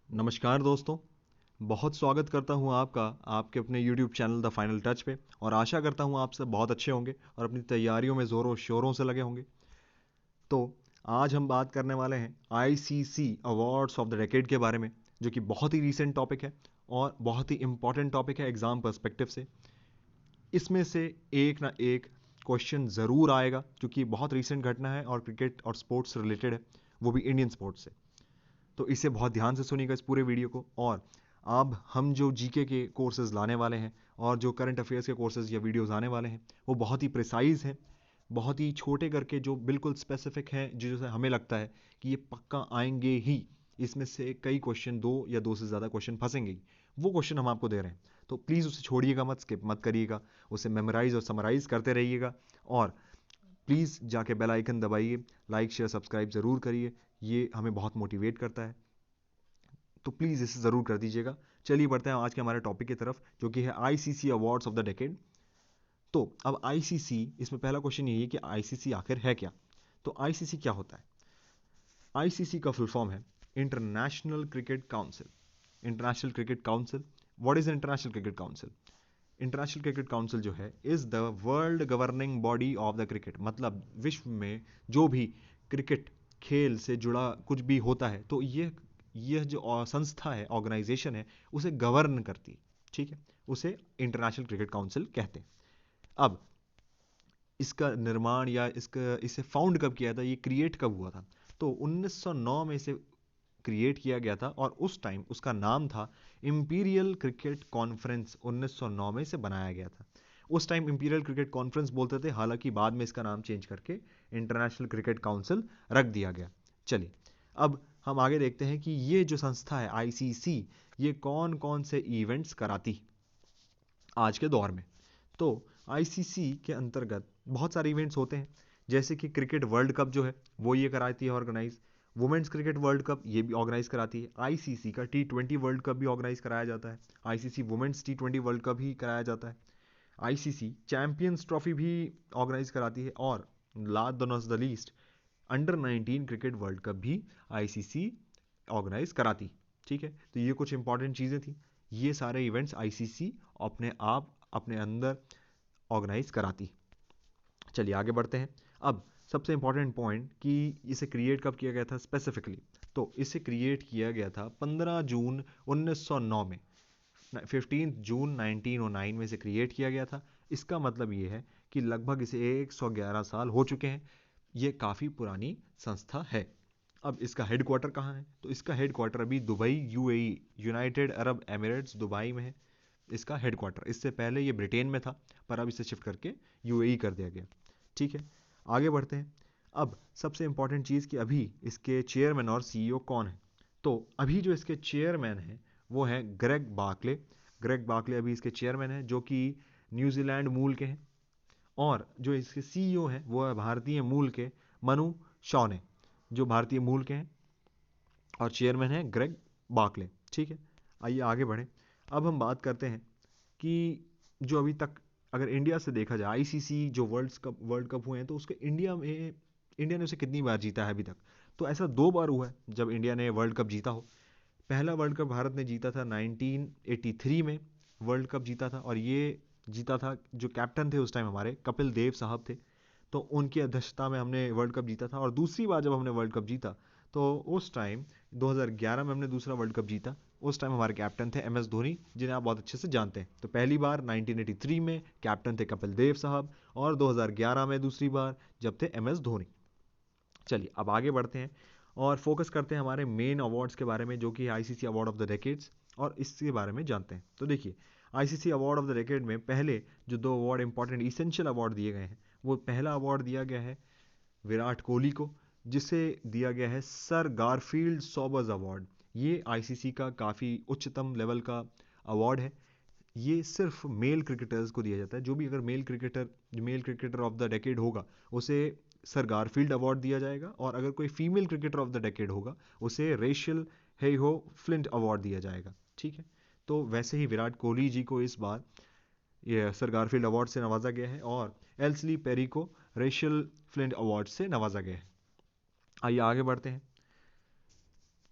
नमस्कार दोस्तों। बहुत स्वागत करता हूं आपका आपके अपने YouTube channel the final touch पे और आशा करता हूं आप सब बहुत अच्छे होंगे और अपनी तैयारियों में ज़ोरों शोरों से लगे होंगे। तो आज हम बात करने वाले हैं ICC awards of the decade के बारे में, जो कि बहुत ही रीसेंट टॉपिक है और बहुत ही इम्पॉर्टेंट टॉपिक है एग्ज़ाम पर्सपेक्टिव से। इसमें से एक ना एक क्वेश्चन ज़रूर आएगा क्योंकि बहुत रीसेंट घटना है और क्रिकेट और स्पोर्ट्स से रिलेटेड है, वो भी इंडियन स्पोर्ट्स से। तो इसे बहुत ध्यान से सुनिएगा इस पूरे वीडियो को। और अब हम जो जीके के कोर्सेज लाने वाले हैं और जो करंट अफेयर्स के कोर्सेज या वीडियोस आने वाले हैं वो बहुत ही प्रिसाइज हैं, बहुत ही छोटे करके जो बिल्कुल स्पेसिफिक हैं, जिससे हमें लगता है कि ये पक्का आएंगे ही। इसमें से कई क्वेश्चन, दो या दो से ज़्यादा क्वेश्चन फंसेंगे ही, वो क्वेश्चन हम आपको दे रहे हैं। तो प्लीज़ उसे छोड़िएगा मत, स्किप मत करिएगा, उसे मेमोराइज और समराइज करते रहिएगा। और प्लीज़ जाके बेल आइकन दबाइए, लाइक शेयर सब्सक्राइब ज़रूर करिए, ये हमें बहुत मोटिवेट करता है। तो प्लीज़ इसे ज़रूर कर दीजिएगा। चलिए बढ़ते हैं आज के हमारे टॉपिक की तरफ, जो कि है ICC awards of the decade. तो अब ICC, इसमें पहला क्वेश्चन यही है कि ICC आखिर है क्या। तो ICC क्या होता है? ICC का फुल फॉर्म है international cricket council. International cricket council, what is international cricket council? International cricket council जो है is the world governing body of the cricket. मतलब विश्व में जो भी क्रिकेट खेल से जुड़ा कुछ भी होता है, तो यह जो संस्था है, ऑर्गेनाइजेशन है, उसे गवर्न करती है। ठीक है, उसे इंटरनेशनल क्रिकेट काउंसिल कहते हैं। अब इसका निर्माण या इसे फाउंड कब किया था, ये क्रिएट कब हुआ था? तो 1909 में इसे क्रिएट किया गया था और उस टाइम उसका नाम था इंपीरियल क्रिकेट कॉन्फ्रेंस। 1909 में इसे बनाया गया था। उस टाइम इंपीरियल क्रिकेट कॉन्फ्रेंस बोलते थे, हालांकि बाद में इसका नाम चेंज करके इंटरनेशनल क्रिकेट काउंसिल रख दिया गया। चलिए अब हम आगे देखते हैं कि ये जो संस्था है ICC, ये कौन कौन से इवेंट्स कराती आज के दौर में। तो ICC के अंतर्गत बहुत सारे इवेंट्स होते हैं, जैसे कि क्रिकेट वर्ल्ड कप जो है वो ये कराती है organize. Women's cricket world cup ये भी ऑर्गेनाइज कराती है। ICC का T20 वर्ल्ड कप भी ऑर्गेनाइज कराया जाता है। ICC women's T20 world cup भी कराया जाता है। ICC चैंपियंस ट्रॉफी भी ऑर्गेनाइज कराती है। और last the not the least, under 19 cricket world cup भी ICC ऑर्गेनाइज कराती। ठीक है, तो ये कुछ इंपॉर्टेंट चीज़ें थी। ये सारे इवेंट्स ICC अपने आप अपने अंदर ऑर्गेनाइज कराती। चलिए आगे बढ़ते हैं। अब सबसे इंपॉर्टेंट पॉइंट कि इसे क्रिएट कब किया गया था स्पेसिफिकली। तो इसे क्रिएट किया गया था 15 जून 1909 में। 15 जून 1909 में इसे क्रिएट किया गया था। इसका मतलब ये है कि लगभग इसे 111 साल हो चुके हैं। ये काफ़ी पुरानी संस्था है। अब इसका हेडक्वार्टर कहाँ है? तो इसका हेडक्वार्टर अभी Dubai, UAE, United Arab Emirates, Dubai में है इसका हेडक्वार्टर। इससे पहले ये ब्रिटेन में था, पर अब इसे शिफ्ट करके UAE कर दिया गया। ठीक है, आगे बढ़ते हैं। अब सबसे इंपॉर्टेंट चीज़ कि अभी इसके चेयरमैन और CEO कौन है। तो अभी जो इसके चेयरमैन हैं वो हैं ग्रेग बार्कले। ग्रेग बार्कले अभी इसके चेयरमैन हैं, जो कि न्यूजीलैंड मूल के हैं। और जो इसके CEO हैं वो है भारतीय मूल के मनु शॉने, जो भारतीय मूल के हैं। और चेयरमैन है ग्रेग बार्कले। ठीक है, आइए आगे बढ़ें। अब हम बात करते हैं कि जो अभी तक अगर इंडिया से देखा जाए, ICC जो वर्ल्ड कप हुए हैं, तो उसके इंडिया ने उसे कितनी बार जीता है अभी तक? तो ऐसा 2 बार हुआ है जब इंडिया ने वर्ल्ड कप जीता हो। पहला वर्ल्ड कप भारत ने जीता था 1983 में, वर्ल्ड कप जीता था। और ये जीता था, जो कैप्टन थे उस टाइम हमारे कपिल देव साहब थे, तो उनकी अध्यक्षता में हमने वर्ल्ड कप जीता था। और दूसरी बार जब हमने वर्ल्ड कप जीता, तो उस टाइम 2011 में हमने दूसरा वर्ल्ड कप जीता। उस टाइम हमारे कैप्टन थे MS धोनी, जिन्हें आप बहुत अच्छे से जानते हैं। तो पहली बार 1983 में कैप्टन थे कपिल देव साहब, और 2011 में दूसरी बार जब थे MS धोनी। चलिए अब आगे बढ़ते हैं और फोकस करते हैं हमारे मेन अवार्ड्स के बारे में, जो कि ICC award of the decades, और इसके बारे में जानते हैं। तो देखिए, ICC award of the decade में पहले जो 2 अवार्ड इंपॉर्टेंट इसेंशियल अवार्ड दिए गए हैं, वो पहला अवार्ड दिया गया है विराट कोहली को, जिसे दिया गया है सर गारफील्ड सोबर्स अवार्ड। ये ICC का काफ़ी उच्चतम लेवल का अवार्ड है। ये सिर्फ मेल क्रिकेटर्स को दिया जाता है। जो भी अगर male cricketer of the decade होगा, उसे सर गारफील्ड अवार्ड दिया जाएगा। और अगर कोई female cricketer of the decade होगा, उसे रेशल हेहो फ्लिंट अवार्ड दिया जाएगा। ठीक है, तो वैसे ही विराट कोहली जी को इस बार ये सर गारफील्ड अवार्ड से नवाजा गया है, और एल्सली पेरी को रेशल फ्लिंट अवार्ड से नवाजा गया है। आइए आगे बढ़ते हैं।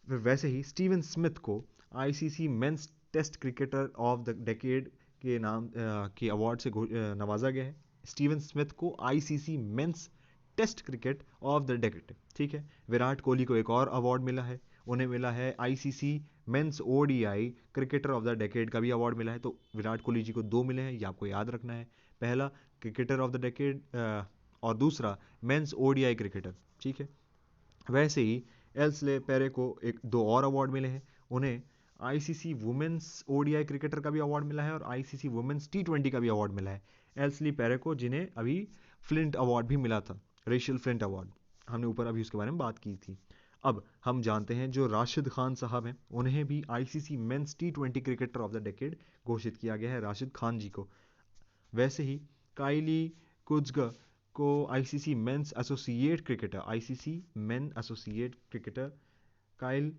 फिर वैसे ही स्टीवन स्मिथ को ICC men's test cricketer of the decade के नाम के अवार्ड से नवाजा गया है। स्टीवन स्मिथ को ICC men's test cricket of the decade, ठीक है। विराट कोहली को एक और अवार्ड मिला है, उन्हें मिला है ICC men's ODI cricketer of the decade का भी अवार्ड मिला है। तो विराट कोहली जी को 2 मिले हैं, ये आपको याद रखना है। पहला क्रिकेटर ऑफ द डेकेड और दूसरा मेंस ओडीआई क्रिकेटर, ठीक है। वैसे ही एल्सले पेरे को 2 और अवार्ड मिले हैं, उन्हें आईसीसी वुमेन्स ओडीआई क्रिकेटर का भी अवार्ड मिला है और आईसीसी वुमेन्स टी20 का भी अवार्ड मिला है एल्सली पेरे को, जिन्हें अभी फ्लिंट अवार्ड भी मिला था, रेशल फ्लिंट अवार्ड, हमने ऊपर अभी उसके बारे में बात की थी। अब हम जानते हैं जो राशिद खान साहब हैं, उन्हें भी ICC men's T20 cricketer of the decade घोषित किया गया है, राशिद खान जी को। वैसे ही काइली कुज्गा को ICC men's associate cricketer, ICC men associate cricketer Kyle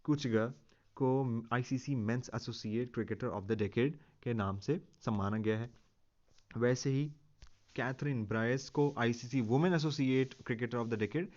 Coetzer को ICC men's associate cricketer of the decade के नाम से सम्माना गया है। वैसे ही कैथरीन ब्रायस को ICC women associate cricketer of the decade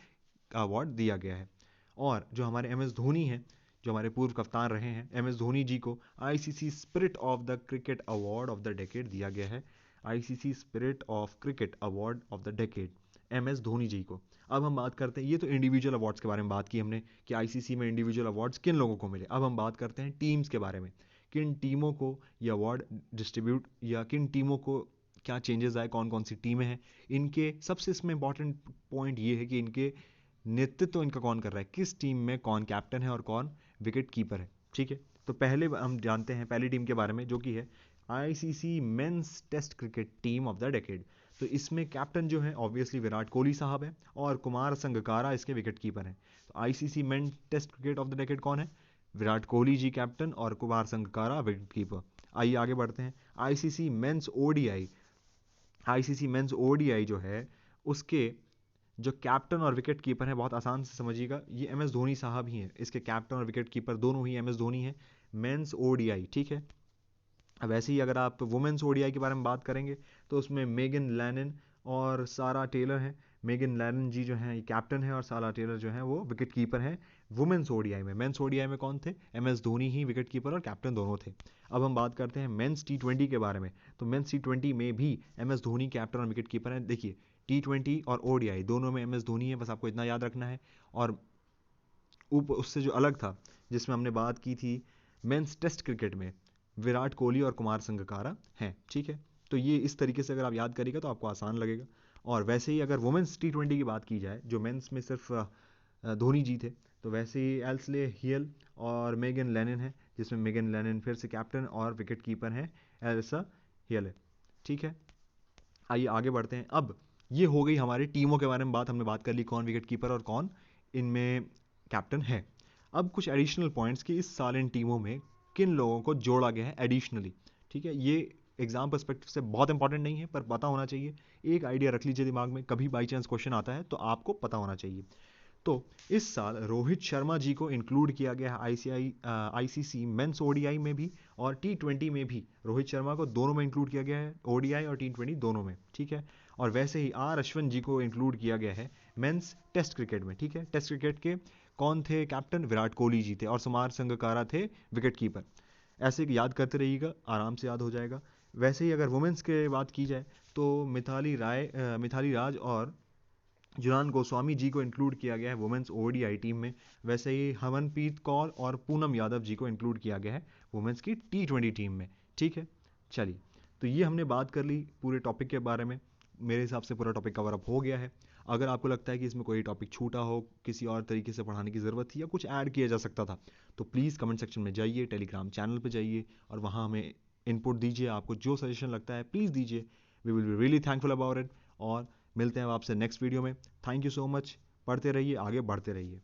का अवार्ड दिया गया है। और जो हमारे एम एस धोनी हैं, जो हमारे पूर्व कप्तान रहे हैं, एम एस धोनी जी को ICC spirit of the cricket award of the decade दिया गया है, ICC spirit of cricket award of the decade M S Dhoni ji को। अब हम बात करते हैं, ये तो इंडिविजुअल अवार्ड्स के बारे में बात की हमने कि आईसीसी में इंडिविजुअल अवार्ड्स किन लोगों को मिले। अब हम बात करते हैं टीम्स के बारे में, किन टीमों को ये अवार्ड डिस्ट्रीब्यूट या किन टीमों को क्या चेंजेस आए, कौन कौन सी टीमें हैं, इनके सबसे इसमें इंपॉर्टेंट पॉइंट ये है कि इनके नेतृत्व इनका कौन कर रहा है, किस टीम में कौन कैप्टन है और कौन विकेट कीपर है, ठीक है। तो पहले हम जानते हैं पहली टीम के बारे में, जो कि है ICC men's test cricket team of the decade. तो इसमें कैप्टन जो है ऑब्वियसली विराट कोहली साहब है और कुमार संगकारा इसके विकेट कीपर हैं। तो ICC men's test cricket of the decade कौन है? विराट कोहली जी कैप्टन और कुमार संगकारा विकेट कीपर। आइए आगे बढ़ते हैं। ICC men's ODI, ICC men's ODI जो है उसके जो कैप्टन और विकेट कीपर हैं, बहुत आसान से समझिएगा, ये एम एस धोनी साहब ही हैं। इसके कैप्टन और विकेट कीपर दोनों ही एम एस धोनी हैं, मेंस ओडीआई, ठीक है। वैसे ही अगर आप वुमेन्स ओडीआई के बारे में बात करेंगे तो उसमें मेगन लैनन और सारा टेलर हैं। मेगन लैनन जी जो हैं ये कैप्टन है और सारा टेलर जो है वो विकेट कीपर हैं वुमेन्स ओडीआई में। मेंस ओडीआई में कौन थे? एम एस धोनी ही विकेट कीपर और कैप्टन दोनों थे। अब हम बात करते हैं मेंस टी20 के बारे में। तो मेंस टी20 में भी एम एस धोनी कैप्टन और विकेट कीपर हैं। देखिए टी20 और ओडीआई दोनों में एम एस धोनी है, बस आपको इतना याद रखना है। और उससे जो अलग था, जिसमें हमने बात की थी मेंस टेस्ट क्रिकेट में, विराट कोहली और कुमार संगकारा हैं, ठीक है। तो ये इस तरीके से अगर आप याद करिएगा तो आपको आसान लगेगा। और वैसे ही अगर वुमेन्स टी20 की बात की जाए, जो मेंस में सिर्फ धोनी जी थे, तो वैसे ही एल्सले हियल और मेगन लेनिन है, जिसमें मेगन लेनिन फिर से कैप्टन और विकेट कीपर हैं एल्सा हियल है, ठीक है। आइए आगे बढ़ते हैं। अब ये हो गई हमारी टीमों के बारे में बात, हमने बात कर ली कौन विकेट कीपर और कौन इनमें कैप्टन है। अब कुछ एडिशनल पॉइंट्स कि इस साल इन टीमों में किन लोगों को जोड़ा गया है एडिशनली, ठीक है। ये एग्जाम पर्सपेक्टिव से बहुत इंपॉर्टेंट नहीं है पर पता होना चाहिए, एक आइडिया रख लीजिए दिमाग में, कभी बाई चांस क्वेश्चन आता है तो आपको पता होना चाहिए। तो इस साल रोहित शर्मा जी को इंक्लूड किया गया है आईसीसी मेंस ओडीआई में भी और टी20 में भी। रोहित शर्मा को दोनों में इंक्लूड किया गया है, ओडीआई और टी20 दोनों में, ठीक है। और वैसे ही आर अश्विन जी को इंक्लूड किया गया है मेंस टेस्ट क्रिकेट में, ठीक है। टेस्ट क्रिकेट के कौन थे कैप्टन? विराट कोहली जी थे और कुमार संगकारा थे विकेट कीपर। ऐसे याद करते रहिएगा, आराम से याद हो जाएगा। वैसे ही अगर वुमेन्स के बात की जाए तो मिथाली राज और जुलान गोस्वामी जी को इंक्लूड किया गया है वुमेन्स ओडीआई टीम में। वैसे ही हरमनप्रीत कौर और पूनम यादव जी को इंक्लूड किया गया है वुमेन्स की टी20 टीम में, ठीक है। चलिए, तो ये हमने बात कर ली पूरे टॉपिक के बारे में। मेरे हिसाब से पूरा टॉपिक कवर अप हो गया है। अगर आपको लगता है कि इसमें कोई टॉपिक छूटा हो, किसी और तरीके से पढ़ाने की ज़रूरत थी या कुछ ऐड किया जा सकता था, तो प्लीज़ कमेंट सेक्शन में जाइए, टेलीग्राम चैनल पर जाइए और वहाँ हमें इनपुट दीजिए। आपको जो सजेशन लगता है प्लीज़ दीजिए, we will be really thankful about it. और मिलते हैं आपसे नेक्स्ट वीडियो में। Thank you so much. पढ़ते रहिए, आगे बढ़ते रहिए।